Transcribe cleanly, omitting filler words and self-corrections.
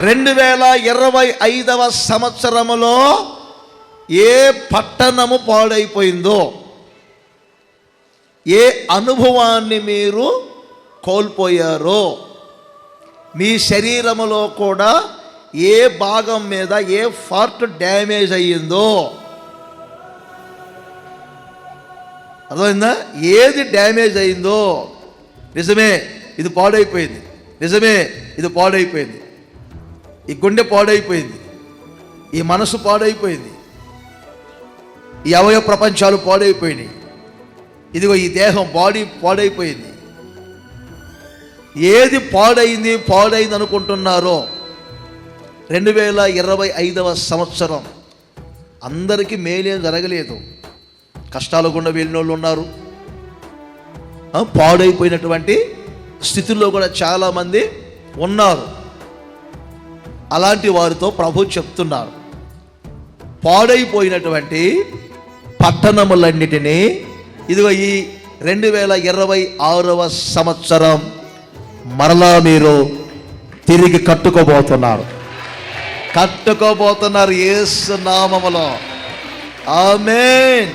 2025వ సంవత్సరములో ఏ పట్టణము పాడైపోయిందో, ఏ అనుభవాన్ని మీరు కోల్పోయారో, మీ శరీరములో కూడా ఏ భాగం మీద ఏ పార్ట్ డ్యామేజ్ అయ్యిందో, అర్థమైందా? ఏది డ్యామేజ్ అయిందో, నిజమే ఇది పాడైపోయింది, నిజమే ఇది పాడైపోయింది, ఈ గుండె పాడైపోయింది, ఈ మనసు పాడైపోయింది, ఈ అవయవ ప్రపంచాలు పాడైపోయినాయి, ఇదిగో ఈ దేహం బాడీ పాడైపోయింది. ఏది పాడైంది అనుకుంటున్నారో 2025వ సంవత్సరం అందరికీ మేలేం జరగలేదు. కష్టాల గుండా వెళ్ళిన వాళ్ళు ఉన్నారు, పాడైపోయినటువంటి స్థితిలో కూడా చాలామంది ఉన్నారు. అలాంటి వారితో ప్రభు చెప్తున్నారు, పాడైపోయినటువంటి పట్టణములన్నిటినీ ఇదిగో ఈ 2026వ సంవత్సరం మరలా మీరు తిరిగి కట్టుకోబోతున్నారు యేసు నామములో. ఆమేన్.